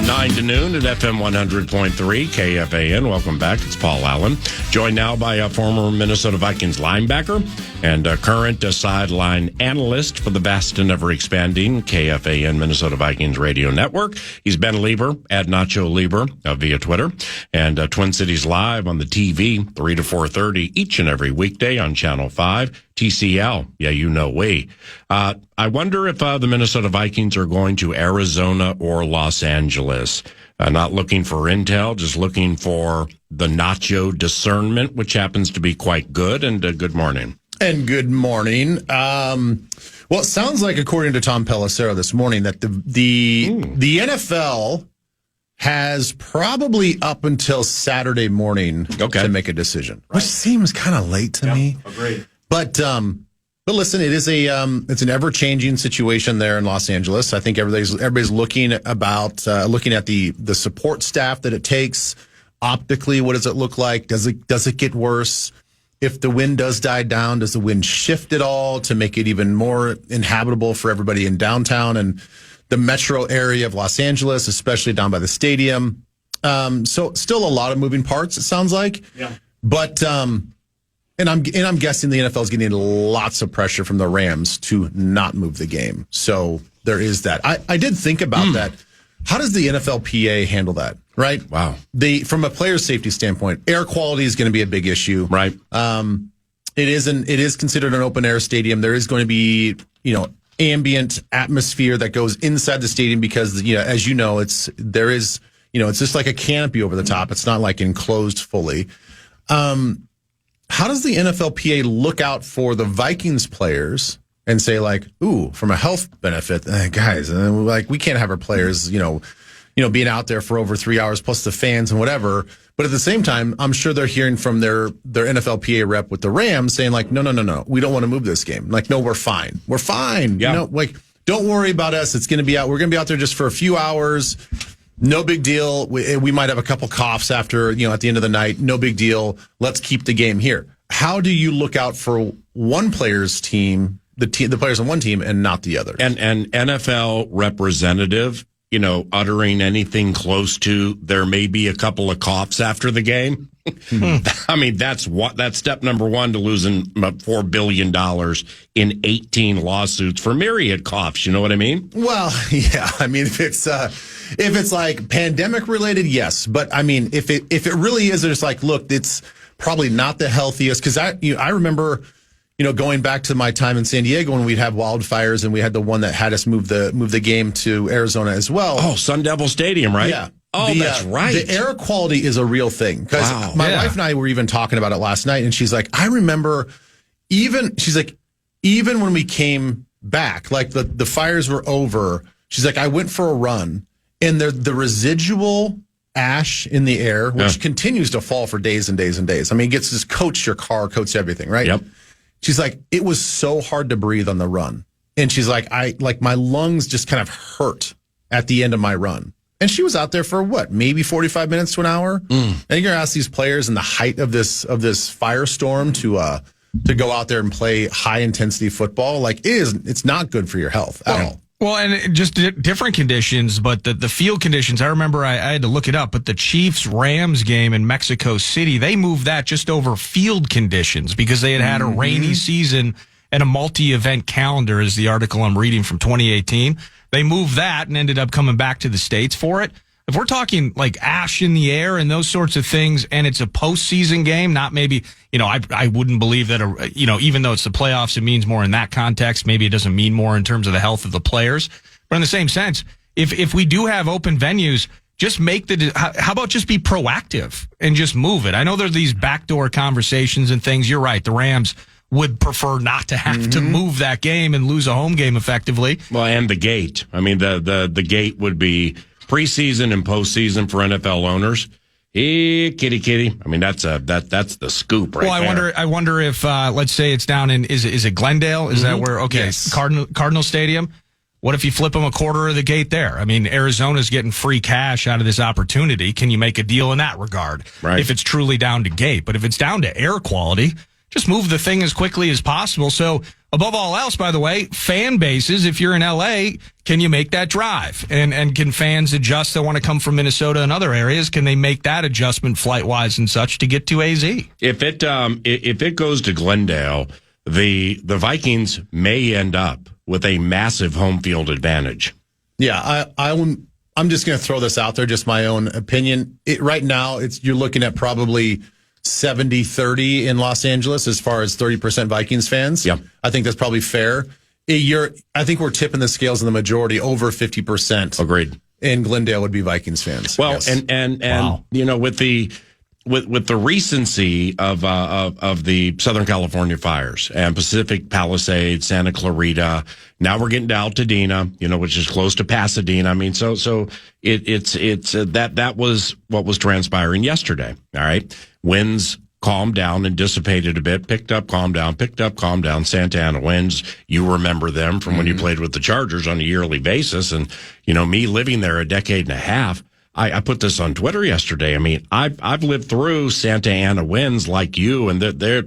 9 to noon at FM 100.3 KFAN. Welcome back. It's Paul Allen. Joined now by a former Minnesota Vikings linebacker and a current sideline analyst for the vast and ever-expanding KFAN Minnesota Vikings radio network. He's Ben Leber at Nacho Leber via Twitter, and Twin Cities Live on the TV 3 to 4:30 each and every weekday on Channel 5. TCL, yeah, you know we. I wonder if the Minnesota Vikings are going to Arizona or Los Angeles. Not looking for intel, just looking for the Nacho discernment, which happens to be quite good. And good morning. And good morning. Well, it sounds like, according to Tom Pelissero this morning, that the NFL has probably up until Saturday morning to make a decision, which seems kind of late to me. Agreed. But listen, it is it's an ever changing situation there in Los Angeles. I think everybody's looking at the support staff that it takes. Optically, what does it look like? Does it get worse? If the wind does die down, does the wind shift at all to make it even more inhabitable for everybody in downtown and the metro area of Los Angeles, especially down by the stadium? So still a lot of moving parts, it sounds like. Yeah. But And I'm guessing the NFL is getting lots of pressure from the Rams to not move the game. So there is that. I did think about that. How does the NFLPA handle that? Right? Wow. From a player safety standpoint, air quality is going to be a big issue. Right. It is considered an open air stadium. There is going to be, ambient atmosphere that goes inside the stadium because, as you know, it's just like a canopy over the top. It's not like enclosed fully. How does the NFLPA look out for the Vikings players and say, like, ooh, from a health benefit, guys, we can't have our players, being out there for over 3 hours plus the fans and whatever. But at the same time, I'm sure they're hearing from their NFLPA rep with the Rams saying, like, no, we don't want to move this game. Like, no, we're fine. We're fine. Yeah. Don't worry about us. It's going to be out. We're going to be out there just for a few hours. No big deal. We might have a couple coughs after, at the end of the night. No big deal. Let's keep the game here. How do you look out for one player's team, the players on one team, and not the other? And NFL representative, uttering anything close to there may be a couple of coughs after the game. I mean, that's step number one to losing $4 billion in 18 lawsuits for myriad coughs. You know what I mean? Well, yeah. I mean, if it's like pandemic related, yes. But I mean, if it really is, it's like, look, it's probably not the healthiest. Because I remember, going back to my time in San Diego when we'd have wildfires and we had the one that had us move the game to Arizona as well. Oh, Sun Devil Stadium, right? Yeah. Oh, that's right. The air quality is a real thing. Because my wife and I were even talking about it last night, and she's like, I remember even when we came back, like the fires were over, she's like, I went for a run, and the residual ash in the air, which continues to fall for days and days and days. I mean, it gets just coats your car, coats everything, right? Yep. She's like, it was so hard to breathe on the run. And she's like, my lungs just kind of hurt at the end of my run. And she was out there for maybe 45 minutes to an hour. And you're going to ask these players in the height of this firestorm to go out there and play high intensity football. Like, it's not good for your health at all. Well, and just different conditions, but the field conditions, I remember I had to look it up, but the Chiefs-Rams game in Mexico City, they moved that just over field conditions because they had a rainy season and a multi-event calendar, is the article I'm reading from 2018. They moved that and ended up coming back to the States for it. If we're talking like ash in the air and those sorts of things, and it's a postseason game, not maybe, I wouldn't believe that, even though it's the playoffs, it means more in that context. Maybe it doesn't mean more in terms of the health of the players. But in the same sense, if we do have open venues, just how about just be proactive and just move it? I know there are these backdoor conversations and things. You're right. The Rams would prefer not to have to move that game and lose a home game effectively. Well, and the gate. I mean, the gate would be preseason and postseason for NFL owners. Hey, kitty. I mean, that's the scoop right there. Well, I wonder if let's say it's down in is it Glendale? Is that where? Okay, yes. Cardinal Stadium. What if you flip them a quarter of the gate there? I mean, Arizona's getting free cash out of this opportunity. Can you make a deal in that regard? Right. If it's truly down to gate, but if it's down to air quality, just move the thing as quickly as possible. So above all else, by the way, fan bases, if you're in LA, can you make that drive? And can fans adjust that want to come from Minnesota and other areas? Can they make that adjustment flight-wise and such to get to AZ? If it goes to Glendale, the Vikings may end up with a massive home field advantage. Yeah, I'm just going to throw this out there, just my own opinion. Right now, you're looking at probably 70-30 in Los Angeles as far as 30% Vikings fans. Yeah. I think that's probably fair. I think we're tipping the scales in the majority, over 50%. Agreed. In Glendale would be Vikings fans. Well, yes. and Wow. with the recency of the Southern California fires and Pacific Palisades, Santa Clarita, now we're getting to Altadena, which is close to Pasadena. I mean, so it's that was what was transpiring yesterday. All right, winds calmed down and dissipated a bit, picked up, calmed down. Santa Ana winds, you remember them from when you played with the Chargers on a yearly basis, and me living there a decade and a half. I put this on Twitter yesterday. I mean, I've lived through Santa Ana winds like you, and they're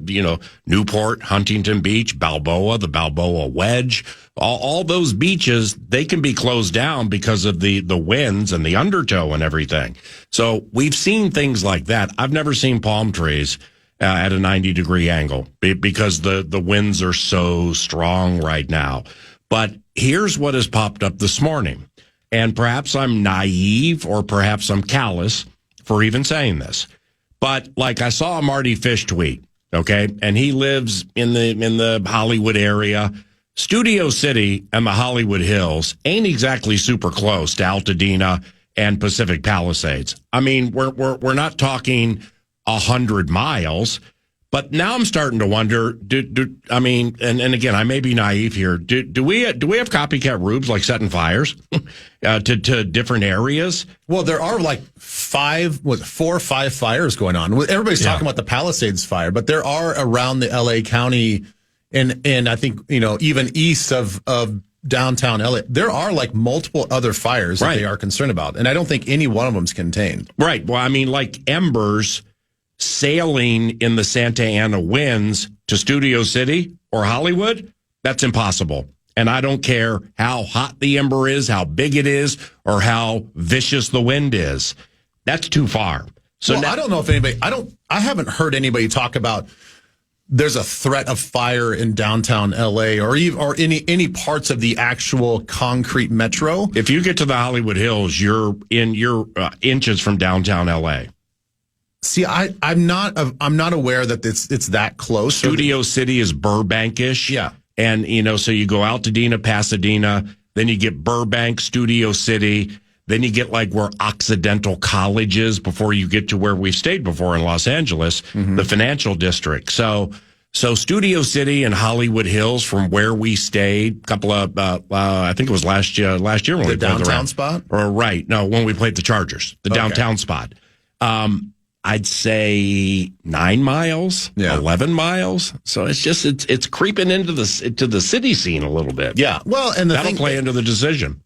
Newport, Huntington Beach, Balboa, the Balboa Wedge, all those beaches, they can be closed down because of the winds and the undertow and everything. So we've seen things like that. I've never seen palm trees at a 90-degree angle because the winds are so strong right now. But here's what has popped up this morning. And perhaps I'm naive or perhaps I'm callous for even saying this. But like I saw a Marty Fish tweet, okay? And he lives in the Hollywood area. Studio City and the Hollywood Hills ain't exactly super close to Altadena and Pacific Palisades. I mean, we're not talking 100 miles. But now I'm starting to wonder, I mean, and again, I may be naive here. Do we have copycat rubes like setting fires to different areas? Well, there are like 4 or 5 fires going on. Everybody's talking about the Palisades fire, but there are around the LA County and I think, even east of downtown LA, there are like multiple other fires that they are concerned about. And I don't think any one of them's contained. Right. Well, I mean, like embers sailing in the Santa Ana winds to Studio City or Hollywood, that's impossible. And I don't care how hot the ember is, how big it is, or how vicious the wind is. That's too far. So I don't know if anybody, I haven't heard anybody talk about there's a threat of fire in downtown LA or any parts of the actual concrete metro. If you get to the Hollywood Hills, you're inches from downtown LA. See, I'm not aware that it's that close. Studio City is Burbank-ish. Yeah. And, so you go Altadena, Pasadena, then you get Burbank, Studio City, then you get like where Occidental College is before you get to where we've stayed before in Los Angeles, the financial district. So Studio City and Hollywood Hills from where we stayed, couple of, I think it was last year when we played the downtown spot? Or right. No, when we played the Chargers, the downtown spot. I'd say 9 miles, 11 miles. So it's creeping into the city scene a little bit. Yeah. Well, and that'll play into the decision.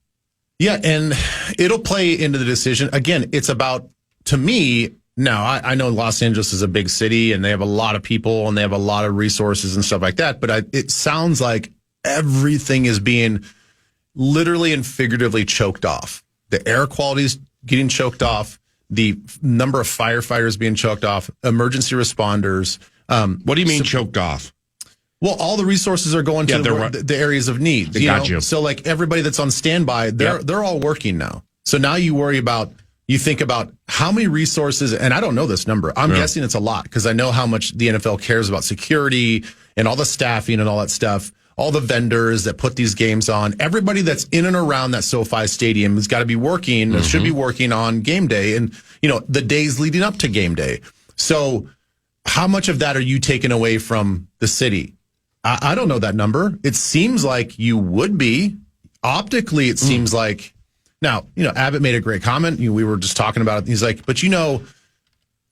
Yeah. And it'll play into the decision. Again, it's about, to me, now I know Los Angeles is a big city and they have a lot of people and they have a lot of resources and stuff like that. But it sounds like everything is being literally and figuratively choked off. The air quality is getting choked off. The number of firefighters being choked off, emergency responders. What do you mean choked off? Well, all the resources are going to the areas of need. You. So like everybody that's on standby, they're all working now. So now you think about how many resources, and I don't know this number. I'm guessing it's a lot because I know how much the NFL cares about security and all the staffing and all that stuff. All the vendors that put these games on, everybody that's in and around that SoFi Stadium has got to be working, should be working on game day and, the days leading up to game day. So how much of that are you taking away from the city? I don't know that number. It seems like you would be. Optically, it seems like. Now, Abbott made a great comment. We were just talking about it. He's like, but the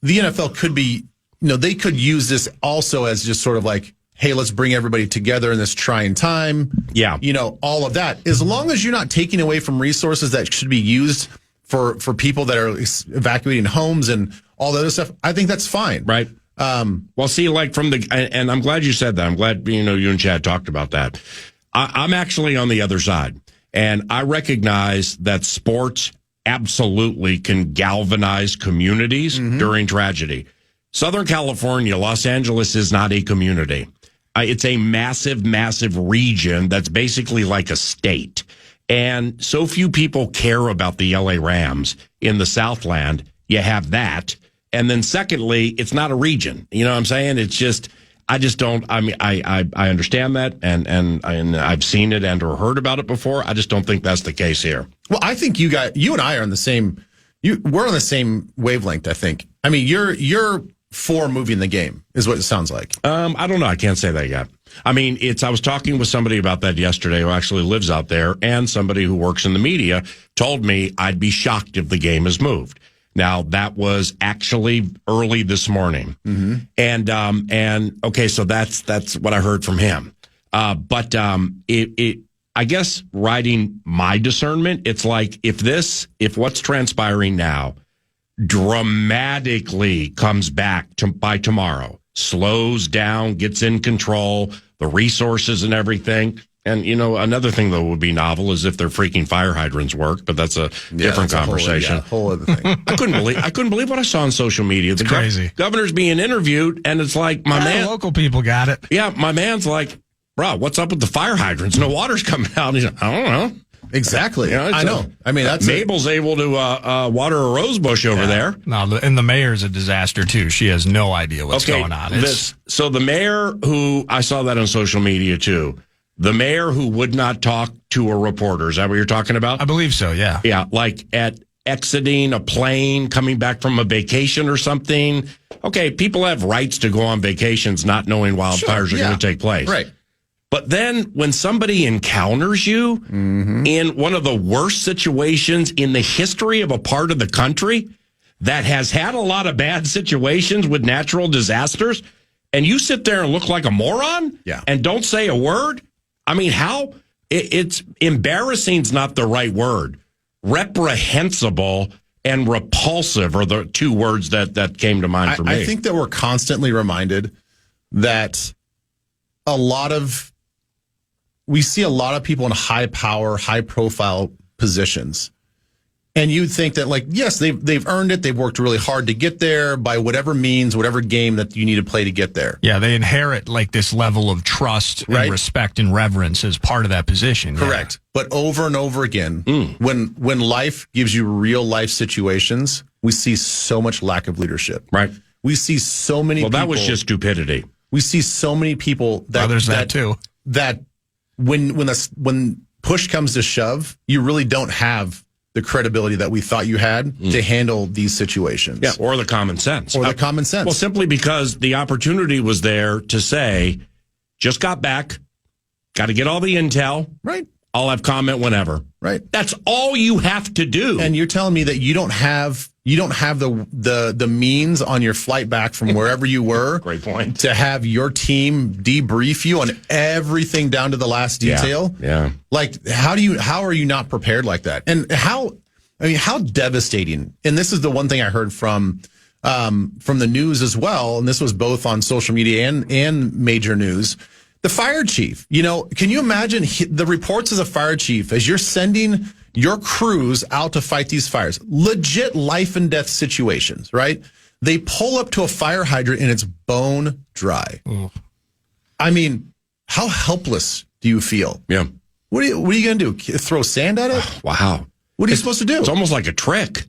NFL could be, they could use this also as just sort of like, hey, let's bring everybody together in this trying time. Yeah. All of that. As long as you're not taking away from resources that should be used for people that are evacuating homes and all the other stuff, I think that's fine. Right. Well, see, like and I'm glad you said that. I'm glad, you and Chad talked about that. I'm actually on the other side, and I recognize that sports absolutely can galvanize communities during tragedy. Southern California, Los Angeles is not a community. It's a massive, massive region that's basically like a state. And so few people care about the LA Rams in the Southland. You have that. And then secondly, it's not a region. You know what I'm saying? It's just, I just don't, I mean, I understand that and I've seen it and or heard about it before. I just don't think that's the case here. Well, I think you and I are on the same, we're on the same wavelength, I think. I mean, you're for moving the game is what it sounds like. I don't know. I can't say that yet. I mean, I was talking with somebody about that yesterday who actually lives out there, and somebody who works in the media told me I'd be shocked if the game is moved. Now, that was actually early this morning. And okay, so that's what I heard from him. But I guess riding my discernment, it's like if what's transpiring now dramatically comes back by tomorrow, slows down, gets in control, the resources and everything. And, another thing that would be novel is if their freaking fire hydrants work, but that's a different conversation. Whole other thing. I couldn't believe what I saw on social media. It's crazy. Governor's being interviewed, and it's like, local people got it. Yeah, my man's like, bro, what's up with the fire hydrants? No water's coming out. He's like, I don't know. Exactly. I know. I mean, that's Mabel's able to water a rose bush over there. No, and the mayor's a disaster too. She has no idea what's going on. So the mayor, who I saw that on social media too, the mayor who would not talk to a reporter. Is that what you're talking about? I believe so. Yeah. Yeah, like at exiting a plane, coming back from a vacation or something. Okay, people have rights to go on vacations, not knowing wildfires are going to take place. Right. But then when somebody encounters you in one of the worst situations in the history of a part of the country that has had a lot of bad situations with natural disasters, and you sit there and look like a moron and don't say a word, I mean, it's embarrassing is not the right word. Reprehensible and repulsive are the two words that came to mind for me. I think that we're constantly reminded that we see a lot of people in high power, high profile positions. And you'd think that, like, yes, they've earned it. They've worked really hard to get there by whatever means, whatever game that you need to play to get there. Yeah, they inherit like this level of trust and respect and reverence as part of that position. Correct. Yeah. But over and over again, when life gives you real life situations, we see so much lack of leadership. Right. We see so many people. Well, that was just stupidity. We see so many people there's that too. That when push comes to shove, you really don't have the credibility that we thought you had to handle these situations. Yeah, or the common sense. Well, simply because the opportunity was there to say, just got back, got to get all the intel. Right. I'll have comment whenever. Right. That's all you have to do. And you're telling me that you don't have the means on your flight back from wherever you were. Great point. To have your team debrief you on everything down to the last detail. Yeah. Like, how are you not prepared like that? And how devastating. And this is the one thing I heard from the news as well. And this was both on social media and major news. The fire chief, can you imagine the reports as a fire chief as you're sending your crews out to fight these fires? Legit life and death situations, right? They pull up to a fire hydrant and it's bone dry. I mean, how helpless do you feel? Yeah. What are you going to do? Throw sand at it? Wow. What are you supposed to do? It's almost like a trick.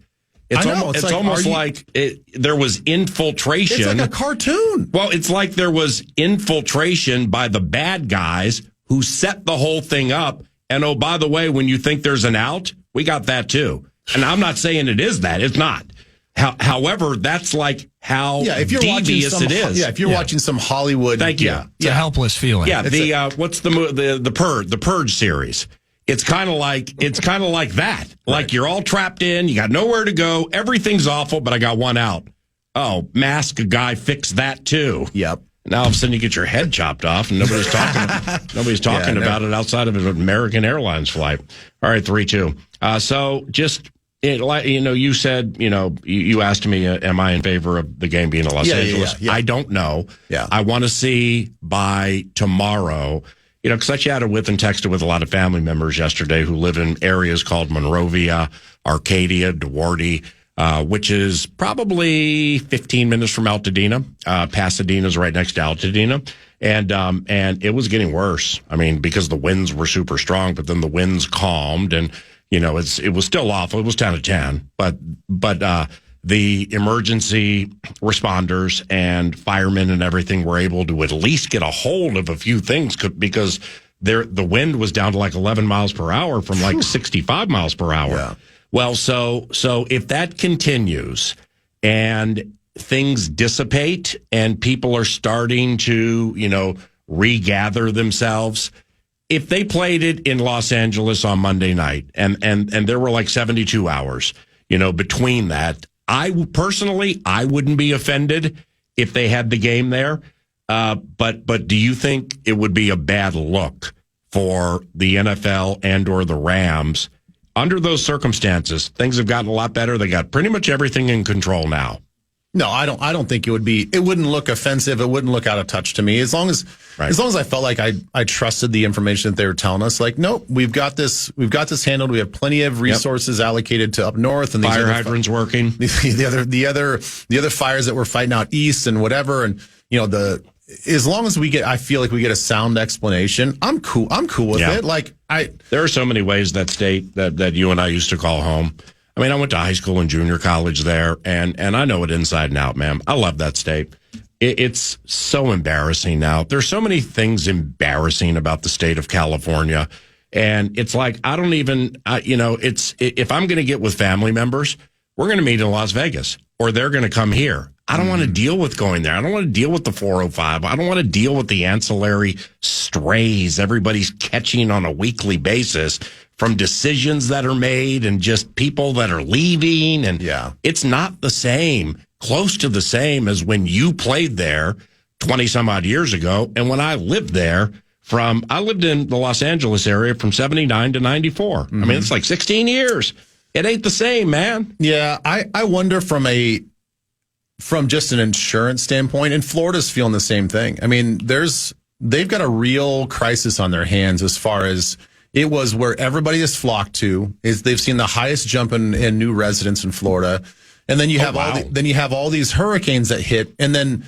It's almost like there was infiltration. It's like a cartoon. Well, it's like there was infiltration by the bad guys who set the whole thing up. And oh, by the way, when you think there's an out, we got that too. And I'm not saying it is that. It's not. However, that's like how devious it is. Yeah, if you're watching some Hollywood. Thank you. It's a helpless feeling. Yeah, what's the Purge series? It's kind of like that. Like you're all trapped in, you got nowhere to go, everything's awful, but I got one out. Oh, mask guy fixed that too. Yep. Now all of a sudden you get your head chopped off and nobody's talking about it outside of an American Airlines flight. All right, 3-2. So just You said, you asked me, am I in favor of the game being in Los Angeles? Yeah. I don't know. Yeah. I want to see by tomorrow, because I chatted with and texted with a lot of family members yesterday who live in areas called Monrovia, Arcadia, Duarte, which is probably 15 minutes from Altadena. Pasadena's right next to Altadena. And it was getting worse. I mean, because the winds were super strong, but then the winds calmed and, it was still awful. It was 10 out of 10, but the emergency responders and firemen and everything were able to at least get a hold of a few things because the wind was down to like 11 miles per hour from like 65 miles per hour. Yeah. Well, so if that continues and things dissipate and people are starting to, regather themselves, if they played it in Los Angeles on Monday night and there were like 72 hours, between that, I wouldn't be offended if they had the game there. But do you think it would be a bad look for the NFL and or the Rams under those circumstances? Things have gotten a lot better. They got pretty much everything in control now. No, I don't think it wouldn't look offensive. It wouldn't look out of touch to me. As long as I felt like I trusted the information that they were telling us, like, nope, we've got this handled. We have plenty of resources allocated to up north, and fire hydrants working. The other fires that we're fighting out east and whatever. And, as long as I feel like we get a sound explanation, I'm cool. I'm cool with it. Like there are so many ways that state that you and I used to call home. I mean, I went to high school and junior college there, and I know it inside and out, man. I love that state. It's so embarrassing now. There's so many things embarrassing about the state of California, and it's like I don't even, if I'm going to get with family members, we're going to meet in Las Vegas, or they're going to come here. I don't want to deal with going there. I don't want to deal with the 405. I don't want to deal with the ancillary strays everybody's catching on a weekly basis from decisions that are made and just people that are leaving. And it's not the same, close to the same as when you played there 20 some odd years ago. And when I lived there I lived in the Los Angeles area from 79 to 94. I mean, it's like 16 years. It ain't the same, man. Yeah. I wonder from just an insurance standpoint, and Florida's feeling the same thing. I mean, they've got a real crisis on their hands as far as it was where everybody has flocked to. They've seen the highest jump in new residents in Florida, and then you have all these hurricanes that hit, and then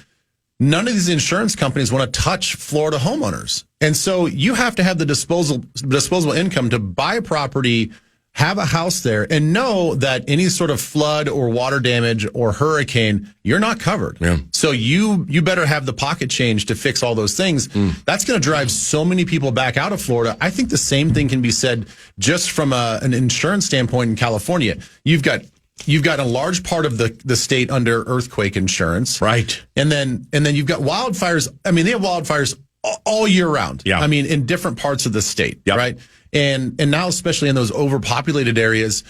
none of these insurance companies want to touch Florida homeowners, and so you have to have the disposable income to buy a property, have a house there, and know that any sort of flood or water damage or hurricane, you're not covered. Yeah. So you better have the pocket change to fix all those things. That's going to drive so many people back out of Florida. I think the same thing can be said just from an insurance standpoint in California. You've got a large part of the state under earthquake insurance. Right. And then you've got wildfires. I mean, they have wildfires all year round. Yeah. I mean, in different parts of the state. Yep. Right. And now, especially in those overpopulated areas,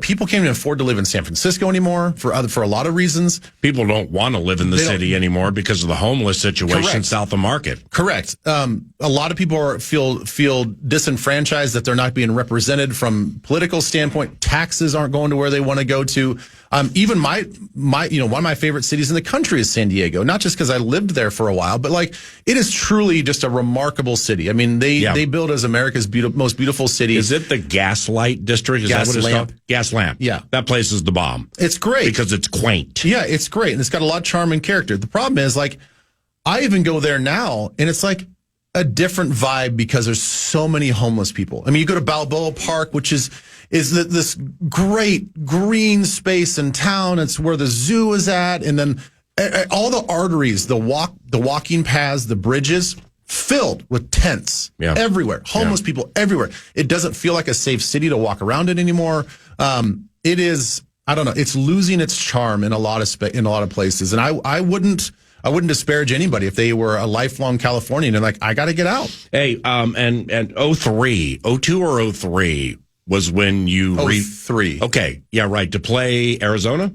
people can't even afford to live in San Francisco anymore for a lot of reasons. People don't want to live in the city anymore because of the homeless situation south of Market. Correct. A lot of people feel disenfranchised, that they're not being represented from political standpoint. Taxes aren't going to where they want to go to. Even my one of my favorite cities in the country is San Diego. Not just because I lived there for a while, but like it is truly just a remarkable city. I mean, they build as America's most beautiful city. Is it the Gaslight District? Is that what it's called? Gaslamp. Yeah, that place is the bomb. It's great because it's quaint. Yeah, it's great, and it's got a lot of charm and character. The problem is, like, I even go there now, and it's like a different vibe because there's so many homeless people. I mean, you go to Balboa Park, which is this great green space in town. It's where the zoo is at, and then all the arteries, the walking paths, the bridges, filled with tents everywhere. Homeless people everywhere. It doesn't feel like a safe city to walk around in anymore. It is, I don't know, it's losing its charm in a lot of places. And I wouldn't disparage anybody if they were a lifelong Californian and like, I got to get out. Hey, and 02 or 03 was when you 03. Okay. Yeah, right. To play Arizona?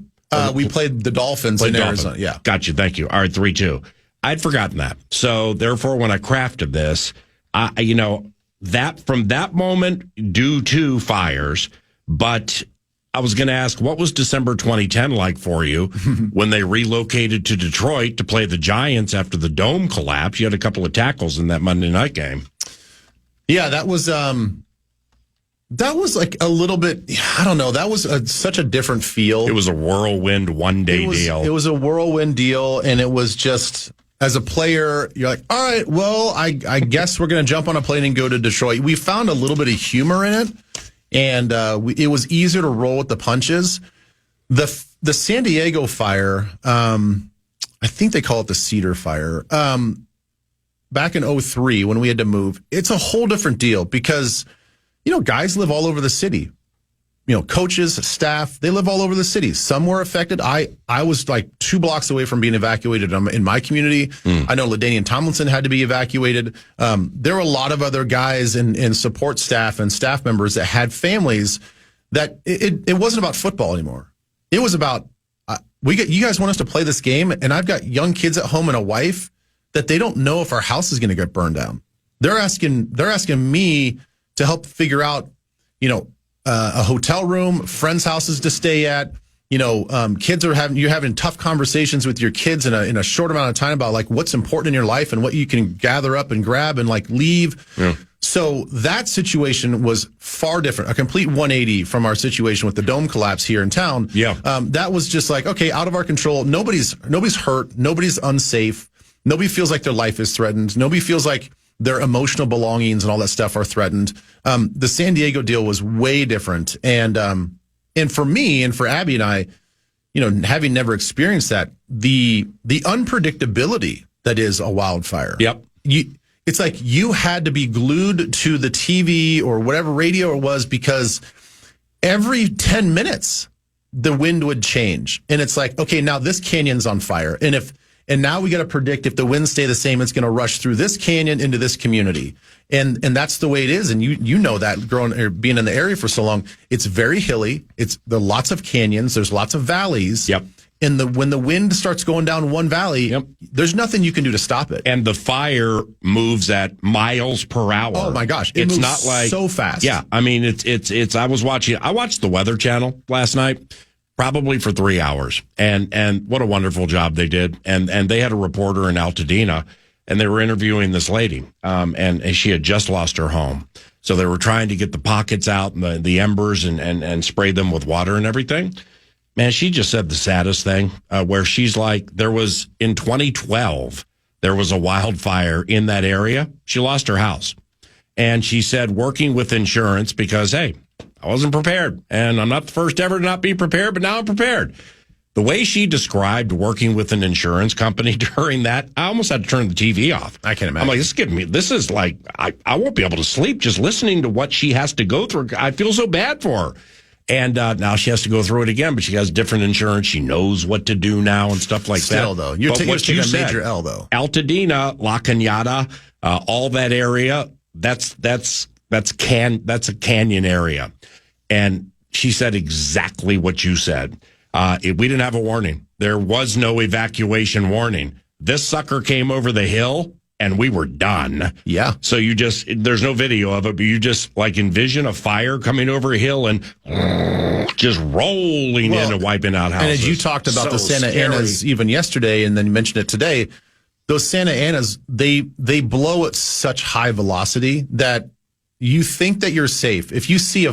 We played the Dolphins in Arizona. Yeah. Gotcha. Thank you. All right. 3-2. I'd forgotten that. So therefore, when I crafted this, that from that moment due to fires, but I was going to ask, what was December 2010 like for you when they relocated to Detroit to play the Giants after the dome collapse? You had a couple of tackles in that Monday night game. Yeah, that was like a little bit, I don't know, that was such a different feel. It was a whirlwind one-day deal. It was a whirlwind deal, and it was just, as a player, you're like, all right, well, I guess we're going to jump on a plane and go to Detroit. We found a little bit of humor in it, and it was easier to roll with the punches. The San Diego fire, I think they call it the Cedar fire, back in 2003 when we had to move, it's a whole different deal because, guys live all over the city. Coaches, staff, they live all over the city. Some were affected. I was like 2 blocks away from being evacuated in my community. I know LaDainian Tomlinson had to be evacuated. There were a lot of other guys and support staff and staff members that had families that it wasn't about football anymore. It was about, you guys want us to play this game, and I've got young kids at home and a wife that they don't know if our house is going to get burned down. They're asking me to help figure out, a hotel room, friends' houses to stay at. Kids are having tough conversations with your kids in a short amount of time about like what's important in your life and what you can gather up and grab and like leave. Yeah. So that situation was far different, a complete 180 from our situation with the dome collapse here in town. Yeah. That was just like, okay, out of our control. Nobody's hurt. Nobody's unsafe. Nobody feels like their life is threatened. Nobody feels like their emotional belongings and all that stuff are threatened. The San Diego deal was way different. And for me and for Abby and I, having never experienced that, the unpredictability that is a wildfire. Yep. It's like you had to be glued to the TV or whatever radio it was because every 10 minutes the wind would change. And it's like, okay, now this canyon's on fire. And now we got to predict if the winds stay the same, it's going to rush through this canyon into this community. And that's the way it is. And you know that being in the area for so long, it's very hilly. There are lots of canyons. There's lots of valleys. Yep. And when the wind starts going down one valley, yep, there's nothing you can do to stop it. And the fire moves at miles per hour. Oh my gosh. It's moves not like so fast. Yeah. I mean, I watched the Weather Channel last night. Probably for 3 hours. And what a wonderful job they did. And they had a reporter in Altadena, and they were interviewing this lady. And she had just lost her home. So they were trying to get the pockets out and the embers and spray them with water and everything. Man, she just said the saddest thing, where she's like, in 2012, there was a wildfire in that area. She lost her house. And she said, working with insurance, because, hey, I wasn't prepared, and I'm not the first ever to not be prepared, but now I'm prepared. The way she described working with an insurance company during that, I almost had to turn the TV off. I can imagine. I'm like, this is like, I won't be able to sleep just listening to what she has to go through. I feel so bad for her. And now she has to go through it again, but she has different insurance. She knows what to do now and stuff like that. Still, though, you're taking a major L, though. Altadena, La Cañada, all that area, that's a canyon area. And she said exactly what you said. We didn't have a warning. There was no evacuation warning. This sucker came over the hill and we were done. Yeah. So there's no video of it, but you just like envision a fire coming over a hill and just rolling in and wiping out houses. And as you talked about the Santa Anas even yesterday, and then you mentioned it today, those Santa Anas, they blow at such high velocity that you think that you're safe. If you see a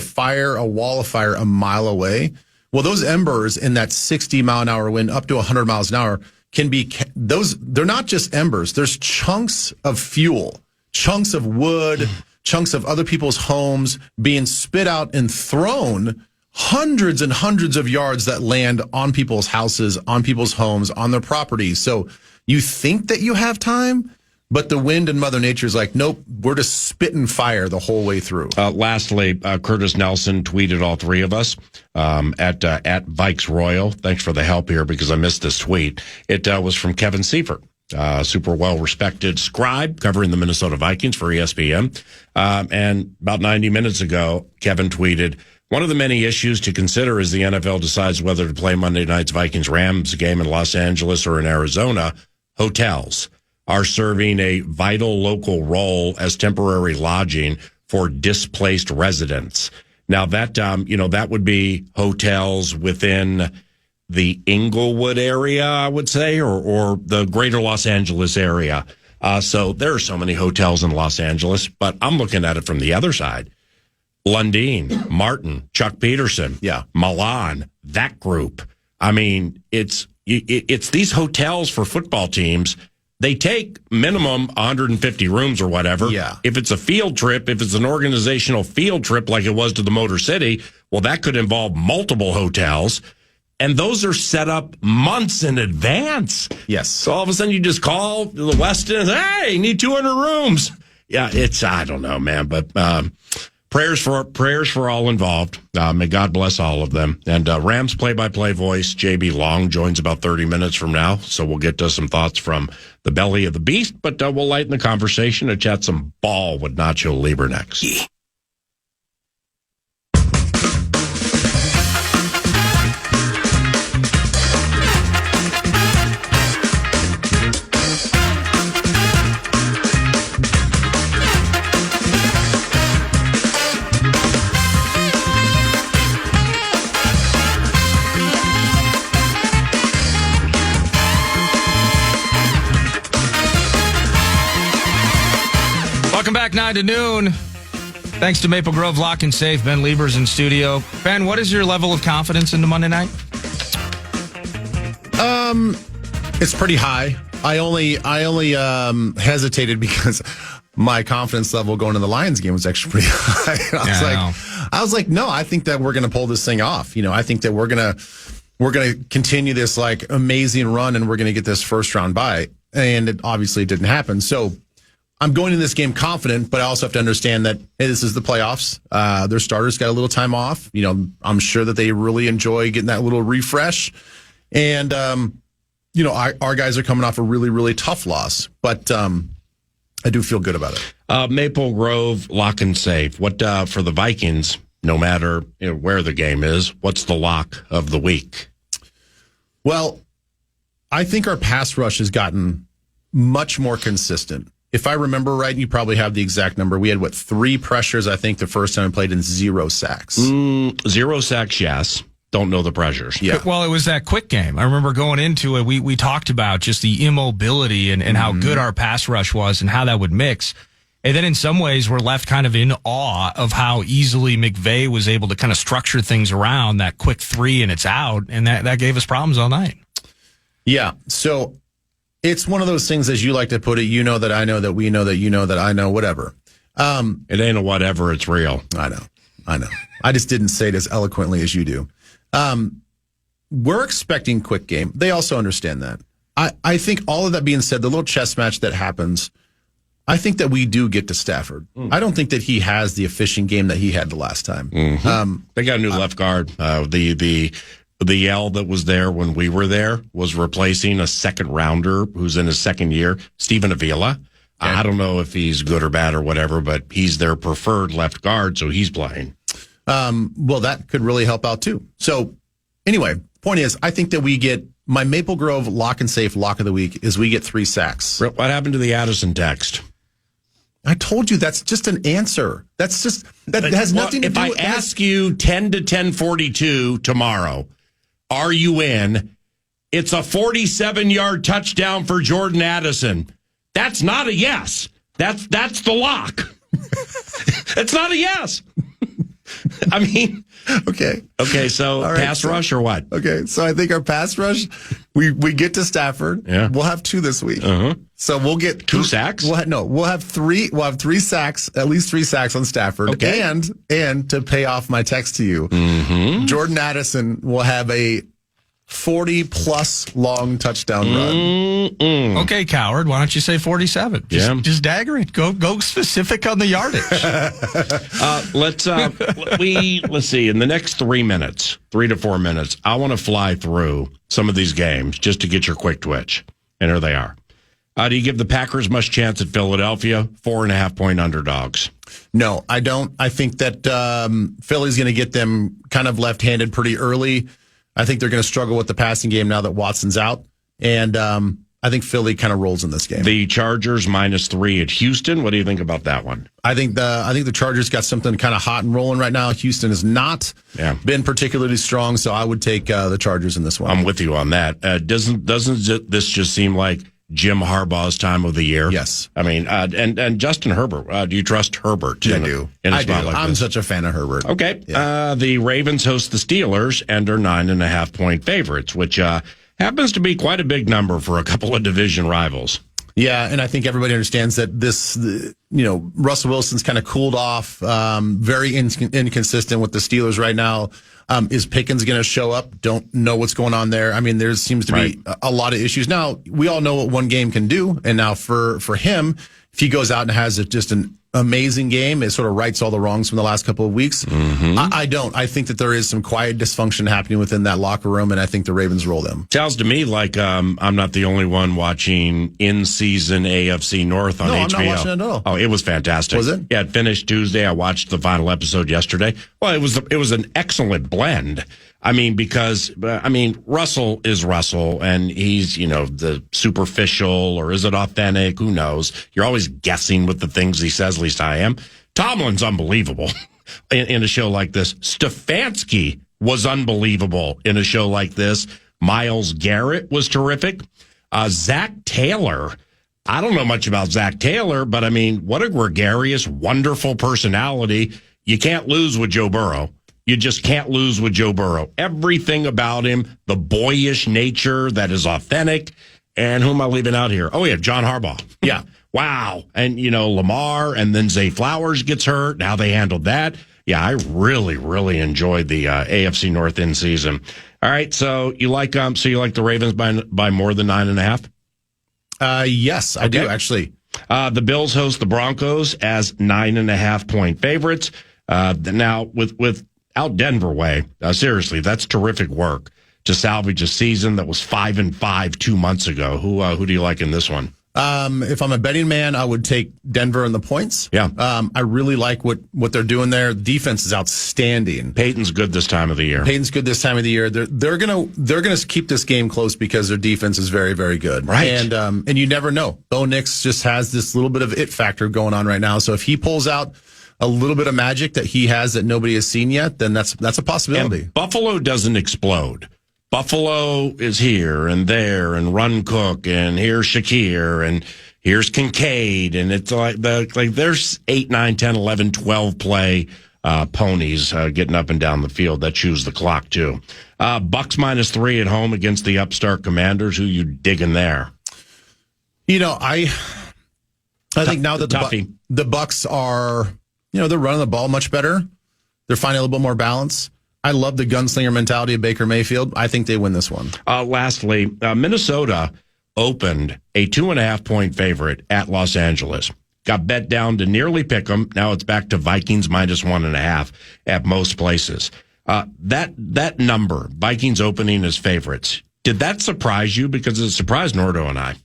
wall of fire a mile away, well, those embers in that 60-mile-an-hour wind up to 100 miles an hour they're not just embers. There's chunks of fuel, chunks of wood, chunks of other people's homes being spit out and thrown hundreds and hundreds of yards that land on people's houses, on people's homes, on their properties. So you think that you have time, but the wind and Mother Nature is like, nope, we're just spitting fire the whole way through. Lastly, Curtis Nelson tweeted all three of us at Vikes Royal. Thanks for the help here because I missed this tweet. It was from Kevin Seifert, super well-respected scribe covering the Minnesota Vikings for ESPN. And about 90 minutes ago, Kevin tweeted, one of the many issues to consider as the NFL decides whether to play Monday night's Vikings-Rams game in Los Angeles or in Arizona, hotels are serving a vital local role as temporary lodging for displaced residents. Now that that would be hotels within the Inglewood area, I would say, or the greater Los Angeles area. So there are so many hotels in Los Angeles, but I'm looking at it from the other side. Lundin, Martin, Chuck Peterson, Milan, that group. I mean, it's these hotels for football teams. They take minimum 150 rooms or whatever. Yeah. If it's a field trip, if it's an organizational field trip like it was to the Motor City, well, that could involve multiple hotels. And those are set up months in advance. Yes. So all of a sudden you just call the Westin and say, hey, need 200 rooms. Yeah, I don't know, man, but prayers for all involved. May God bless all of them. And Rams play-by-play voice, JB Long, joins about 30 minutes from now. So we'll get to some thoughts from the belly of the beast, but we'll lighten the conversation and chat some ball with Nacho Leber next. Yeah. Welcome back, 9 to noon. Thanks to Maple Grove Lock and Safe. Ben Lieber's in studio. Ben, what is your level of confidence into Monday night? It's pretty high. I only hesitated because my confidence level going to the Lions game was actually pretty high. I was like, no, I think that we're going to pull this thing off. I think that we're going to continue this like amazing run and we're going to get this first round bye. And it obviously didn't happen. So I'm going in this game confident, but I also have to understand that, hey, this is the playoffs. Their starters got a little time off. I'm sure that they really enjoy getting that little refresh. And, our guys are coming off a really, really tough loss, but I do feel good about it. Maple Grove Lock and Safe. What for the Vikings, no matter where the game is, what's the lock of the week? Well, I think our pass rush has gotten much more consistent. If I remember right, you probably have the exact number. We had, 3 pressures, I think, the first time we played, and 0 sacks. 0 sacks, yes. Don't know the pressures. Yeah. Well, it was that quick game. I remember going into it, we talked about just the immobility and how good our pass rush was and how that would mix. And then in some ways, we're left kind of in awe of how easily McVay was able to kind of structure things around that quick 3 and it's out. And that gave us problems all night. Yeah. So it's one of those things, as you like to put it, that I know that we know that you know that I know, whatever. It ain't a whatever, it's real. I know. I just didn't say it as eloquently as you do. We're expecting quick game. They also understand that. I think all of that being said, the little chess match that happens, I think that we do get to Stafford. I don't think that he has the efficient game that he had the last time. They got a new left guard. The L that was there when we were there was replacing a second rounder who's in his second year, Stephen Avila. I don't know if he's good or bad or whatever, but he's their preferred left guard, so he's playing. Well, that could really help out too. So anyway, point is, I think that we get my Maple Grove Lock and Safe lock of the week is we get 3 sacks. What happened to the Addison text? I told you that's just an answer. That has nothing to do with. If I ask you 10 to 10:42 tomorrow, are you in? It's a 47-yard touchdown for Jordan Addison. That's not a yes. That's the lock. It's not a yes. I mean, okay. So right, pass rush or what? Okay, so I think our pass rush, we get to Stafford. Yeah, we'll have 2 this week. So we'll get 2 sacks. We'll have 3. We'll have 3 sacks, at least 3 sacks on Stafford. Okay. And to pay off my text to you, Jordan Addison will have a 40-plus long touchdown run. Okay, coward. Why don't you say 47? Just dagger it. Go specific on the yardage. Let's see. In the next 3 minutes, 3 to 4 minutes, I want to fly through some of these games just to get your quick twitch. And here they are. Do you give the Packers much chance at Philadelphia? 4.5-point underdogs. No, I don't. I think that Philly's going to get them kind of left-handed pretty early. I think they're going to struggle with the passing game now that Watson's out. And I think Philly kind of rolls in this game. The Chargers -3 at Houston. What do you think about that one? I think the Chargers got something kind of hot and rolling right now. Houston has not been particularly strong, so I would take the Chargers in this one. I'm with you on that. Doesn't this just seem like Jim Harbaugh's time of the year? Yes. I mean, and Justin Herbert. Do you trust Herbert? I do. I do. Like I'm such a fan of Herbert. Okay. Yeah. The Ravens host the Steelers and are 9.5-point favorites, which happens to be quite a big number for a couple of division rivals. Yeah, and I think everybody understands that Russell Wilson's kind of cooled off, very inconsistent with the Steelers right now. Is Pickens going to show up? Don't know what's going on there. I mean, there seems to be a lot of issues. Now, we all know what one game can do, and now for him, if he goes out and has just an amazing game, it sort of rights all the wrongs from the last couple of weeks. Mm-hmm. I don't. I think that there is some quiet dysfunction happening within that locker room, and I think the Ravens roll them. Sounds to me like I'm not the only one watching in-season AFC North on HBO. I'm not watching it at all. Oh, it was fantastic. Was it? Yeah, it finished Tuesday. I watched the final episode yesterday. Well, it was an excellent blend. I mean, because Russell is Russell, and he's the superficial, or is it authentic? Who knows? You're always guessing with the things he says. At least I am. Tomlin's unbelievable in a show like this. Stefanski was unbelievable in a show like this. Myles Garrett was terrific. Zach Taylor. I don't know much about Zach Taylor, but I mean, what a gregarious, wonderful personality. You can't lose with Joe Burrow. You just can't lose with Joe Burrow. Everything about him, the boyish nature that is authentic. And who am I leaving out here? Oh, yeah, John Harbaugh. Yeah. Wow. And, Lamar, and then Zay Flowers gets hurt. How they handled that. Yeah, I really, really enjoyed the AFC North in season. All right, so you like the Ravens by more than 9.5? Yes, I do, actually. The Bills host the Broncos as 9.5-point favorites. Now, without Denver way, seriously, that's terrific work to salvage a season that was 5-5 2 months ago. Who do you like in this one? If I'm a betting man, I would take Denver and the points. Yeah. I really like what they're doing there. Defense is outstanding. Peyton's good this time of the year. They're gonna keep this game close because their defense is very, very good. Right. And you never know. Bo Nix just has this little bit of it factor going on right now. So if he pulls out a little bit of magic that he has that nobody has seen yet, then that's a possibility. And Buffalo doesn't explode. Buffalo is here and there, and Run Cook, and here's Shakir, and here's Kincaid, and it's like there's 8, 9, 10, 11, 12 play ponies getting up and down the field that choose the clock too. Bucks -3 at home against the upstart Commanders. Who you digging there? I think now that the Bucks are, they're running the ball much better. They're finding a little bit more balance. I love the gunslinger mentality of Baker Mayfield. I think they win this one. Lastly, Minnesota opened a 2.5-point favorite at Los Angeles. Got bet down to nearly pick 'em. Now it's back to Vikings -1.5 at most places. That number, Vikings opening as favorites, did that surprise you? Because it surprised Nordo and I.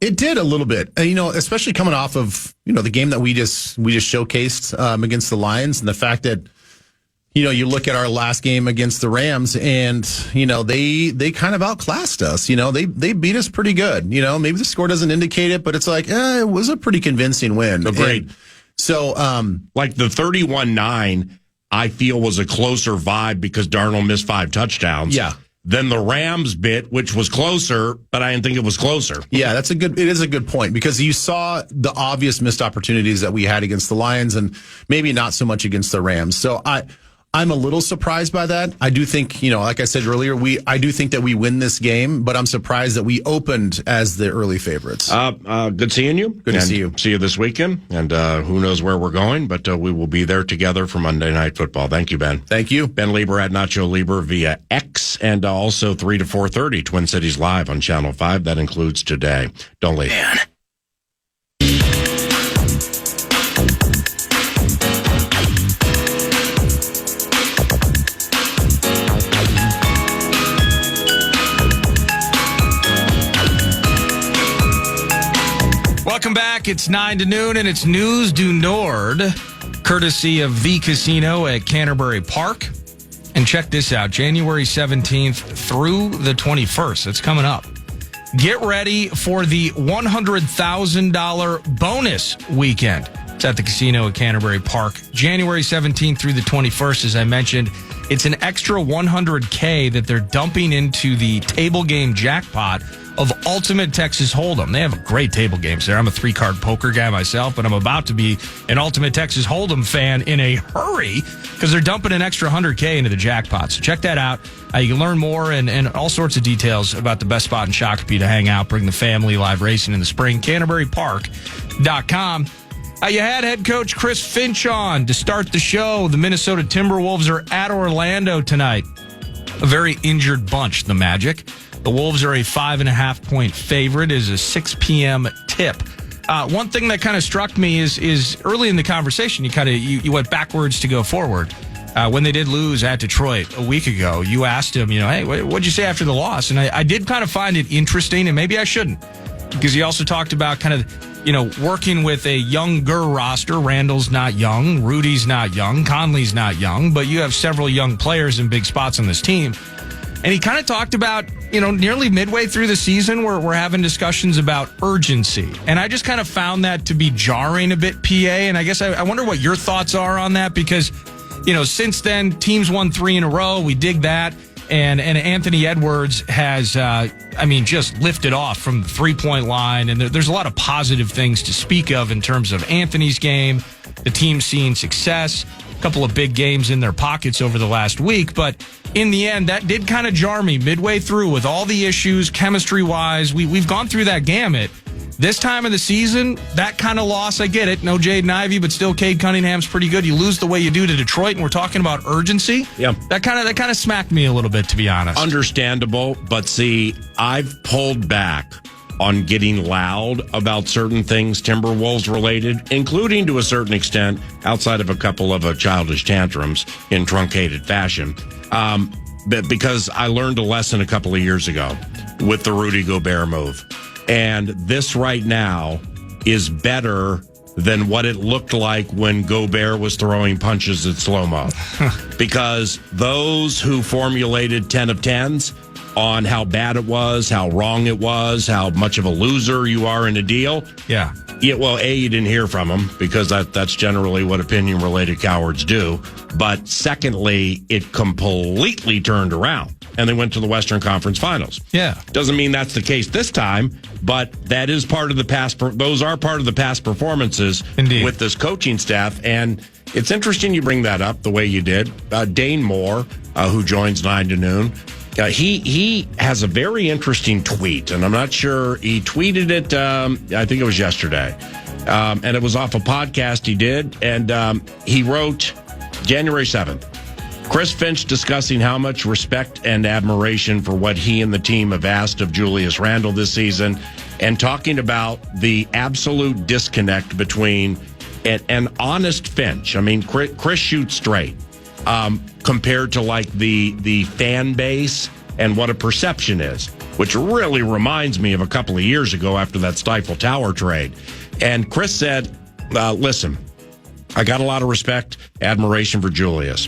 It did a little bit, especially coming off of, the game that we just showcased against the Lions, and the fact that, you look at our last game against the Rams, and, they kind of outclassed us. They beat us pretty good. Maybe the score doesn't indicate it, but it's like, it was a pretty convincing win. Agreed. And so, like the 31-9, I feel was a closer vibe because Darnold missed 5 touchdowns. Yeah. Then the Rams bit, which was closer, but I didn't think it was closer. Yeah, it is a good point, because you saw the obvious missed opportunities that we had against the Lions, and maybe not so much against the Rams. So I'm a little surprised by that. I do think, like I said earlier, I do think that we win this game, but I'm surprised that we opened as the early favorites. Good seeing you. Good to see you. See you this weekend. And who knows where we're going, but we will be there together for Monday Night Football. Thank you, Ben. Thank you. Ben Leber at Nacho Leber via X, and also 3 to 4:30 Twin Cities Live on Channel 5. That includes today. Don't leave. Man. Welcome back. It's 9 to noon, and it's News du Nord, courtesy of the Casino at Canterbury Park. And check this out, January 17th through the 21st. It's coming up. get ready for the $100,000 bonus weekend. It's at the casino at Canterbury Park, January 17th through the 21st, as I mentioned. It's an extra $100K that they're dumping into the table game jackpot of Ultimate Texas Hold'em. They have great table games there. I'm a 3-card poker guy myself, but I'm about to be an Ultimate Texas Hold'em fan in a hurry because they're dumping an extra $100K into the jackpot. So check that out. You can learn more and all sorts of details about the best spot in Shakopee to hang out, bring the family, live racing in the spring. CanterburyPark.com. You had head coach Chris Finch on to start the show. The Minnesota Timberwolves are at Orlando tonight. A very injured bunch, the Magic. The Wolves are a 5.5-point favorite. It is a 6 p.m. tip. One thing that kind of struck me is early in the conversation, you went backwards to go forward. When they did lose at Detroit a week ago, you asked him, hey, what'd you say after the loss? And I did kind of find it interesting, and maybe I shouldn't, because he also talked about kind of, working with a younger roster. Randall's not young. Rudy's not young. Conley's not young. But you have several young players in big spots on this team. And he kind of talked about, nearly midway through the season, we're having discussions about urgency. And I just kind of found that to be jarring a bit, PA. And I guess I wonder what your thoughts are on that, because, since then, teams won 3 in a row. We dig that. And Anthony Edwards has, just lifted off from the 3-point line. And there's a lot of positive things to speak of in terms of Anthony's game, the team seeing success, a couple of big games in their pockets over the last week. But in the end, that did kind of jar me midway through with all the issues, chemistry-wise. We've gone through that gamut. This time of the season, that kind of loss, I get it. No Jaden Ivey, but still Cade Cunningham's pretty good. You lose the way you do to Detroit, and we're talking about urgency. Yeah. That kind of smacked me a little bit, to be honest. Understandable, but see, I've pulled back on getting loud about certain things Timberwolves related, including to a certain extent outside of a couple of childish tantrums in truncated fashion. Because I learned a lesson a couple of years ago with the Rudy Gobert move. And this right now is better than what it looked like when Gobert was throwing punches at slow-mo. Because those who formulated 10 of 10s on how bad it was, how wrong it was, how much of a loser you are in a deal. Yeah. Yeah, well, you didn't hear from them because that's generally what opinion-related cowards do. But secondly, it completely turned around, and they went to the Western Conference Finals. Yeah. Doesn't mean that's the case this time, but that is part of the past. Those are part of the past performances. Indeed. With this coaching staff. And it's interesting you bring that up the way you did. Dane Moore, who joins 9 to noon, he has a very interesting tweet, and I'm not sure. He tweeted it, I think it was yesterday, and it was off a podcast he did, and he wrote January 7th, Chris Finch discussing how much respect and admiration for what he and the team have asked of Julius Randle this season, and talking about the absolute disconnect between an honest Finch. I mean, Chris shoots straight. Compared to like the fan base and what a perception is, which really reminds me of a couple of years ago after that Stifle Tower trade. And Chris said, listen, I got a lot of respect, admiration for Julius.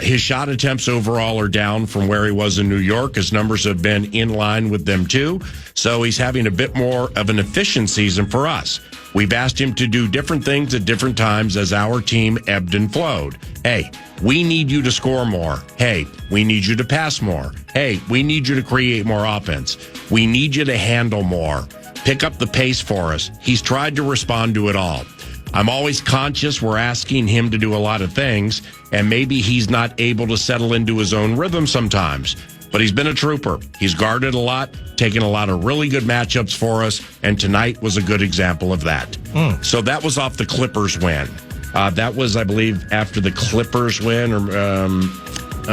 His shot attempts overall are down from where he was in New York. His numbers have been in line with them too. So he's having a bit more of an efficient season for us. We've asked him to do different things at different times as our team ebbed and flowed. Hey, we need you to score more. Hey, we need you to pass more. Hey, we need you to create more offense. We need you to handle more. Pick up the pace for us. He's tried to respond to it all. I'm always conscious we're asking him to do a lot of things, and maybe he's not able to settle into his own rhythm sometimes. But he's been a trooper. He's guarded a lot, taken a lot of really good matchups for us, and tonight was a good example of that. So that was off the Clippers win. That was, I believe, after the Clippers win, or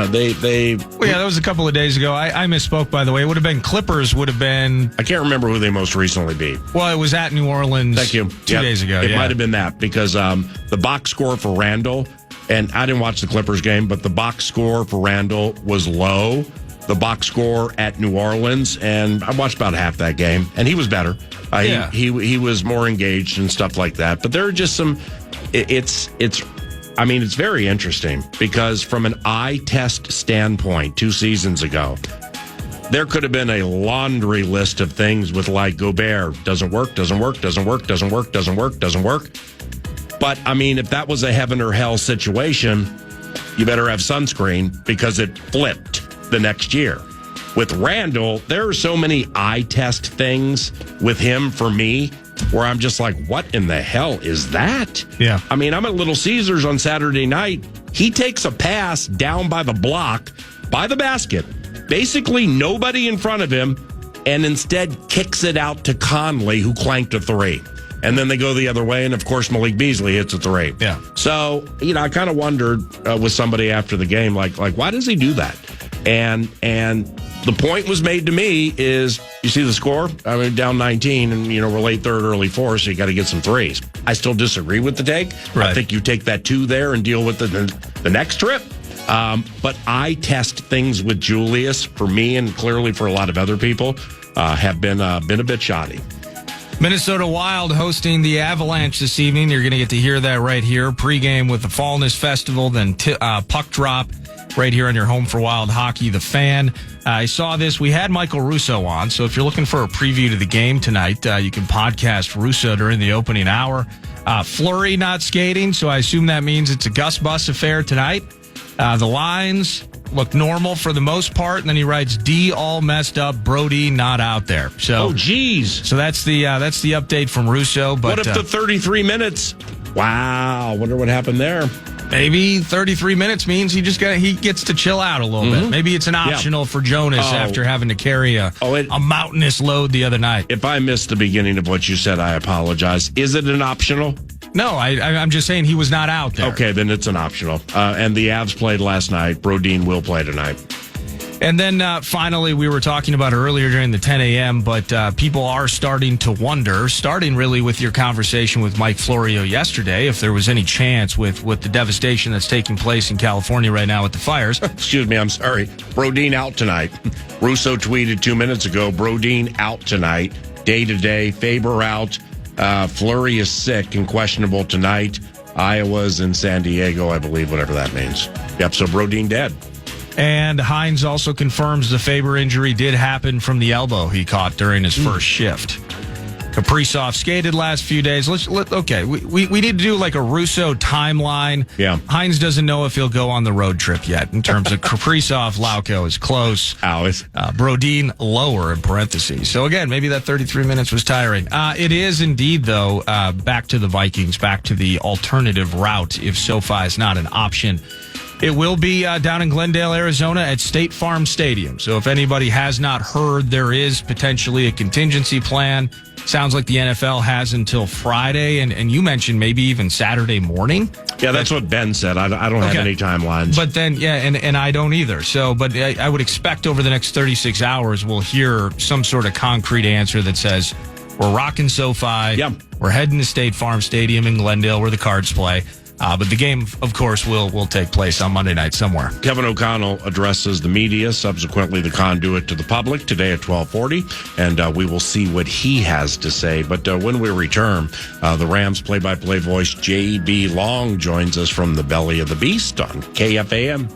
they. Well, yeah, that was a couple of days ago. I misspoke, by the way. It would have been Clippers. Would have been. I can't remember who they most recently beat. Well, it was at New Orleans. Thank you. 2 days ago. It might have been that because the box score for Randall, and I didn't watch the Clippers game, but the box score for Randall was low. The box score at New Orleans, and I watched about half that game, and he was better. He was more engaged and stuff like that. But there are just some. It's very interesting because from an eye test standpoint, 2 seasons ago, there could have been a laundry list of things with like Gobert. Doesn't work. But, I mean, if that was a heaven or hell situation, you better have sunscreen because it flipped the next year. With Randall, there are so many eye test things with him for me where I'm just like, what in the hell is that? Yeah. I mean, I'm at Little Caesars on Saturday night. He takes a pass down by the block, by the basket. Basically, nobody in front of him, and instead kicks it out to Conley, who clanked a three. And then they go the other way, and of course, Malik Beasley hits a three. Yeah. So, I kind of wondered with somebody after the game, like, why does he do that? And the point was made to me is, you see the score? I mean, down 19, and, we're late third, early fourth, so you got to get some threes. I still disagree with the take. Right. I think you take that two there and deal with the next trip. But I test things with Julius, for me and clearly for a lot of other people, have been a bit shoddy. Minnesota Wild hosting the Avalanche this evening. You're going to get to hear that right here. Pre-game with the Fallness Festival, then puck drop right here on your home for Wild Hockey, the Fan. I saw this. We had Michael Russo on, so if you're looking for a preview to the game tonight, you can podcast Russo during the opening hour. Fleury not skating, so I assume that means it's a Gus Bus affair tonight. The lines look normal for the most part, and then he writes D all messed up, Brody not out there. So, geez. So that's the update from Russo. But what if the 33 minutes? Wow, wonder what happened there. Maybe 33 minutes means he gets to chill out a little bit. Maybe it's an optional for Jonas after having to carry a mountainous load the other night. If I missed the beginning of what you said, I apologize. Is it an optional? No, I'm just saying he was not out there. Okay, then it's an optional. And the Avs played last night. Brodin will play tonight. And then finally, we were talking about earlier during the 10 a.m., but people are starting to wonder, starting really with your conversation with Mike Florio yesterday, if there was any chance with the devastation that's taking place in California right now with the fires. Excuse me, I'm sorry. Brodin out tonight. Russo tweeted 2 minutes ago, Brodin out tonight, day-to-day, Faber out. Fleury is sick and questionable tonight. Iowa's in San Diego, I believe, whatever that means. Yep, so Brodin dead. And Hines also confirms the Faber injury did happen from the elbow he caught during his first shift. Kaprizov skated last few days. We need to do like a Russo timeline. Yeah. Hines doesn't know if he'll go on the road trip yet. In terms of Kaprizov, Lauko is close. Brodin lower in parentheses. So again, maybe that 33 minutes was tiring. It is indeed, though, back to the Vikings, back to the alternative route if SoFi is not an option. It will be down in Glendale, Arizona at State Farm Stadium. So if anybody has not heard, there is potentially a contingency plan. Sounds like the NFL has until Friday, and you mentioned maybe even Saturday morning. Yeah, that's what Ben said. I don't have any timelines. But then, and I don't either. So, but I would expect over the next 36 hours, we'll hear some sort of concrete answer that says, we're rocking SoFi. Yep. We're heading to State Farm Stadium in Glendale where the Cards play. But the game, of course, will take place on Monday night somewhere. Kevin O'Connell addresses the media, subsequently the conduit to the public, today at 12:40, and we will see what he has to say. But when we return, the Rams play-by-play voice J.B. Long joins us from the belly of the beast on KFAN.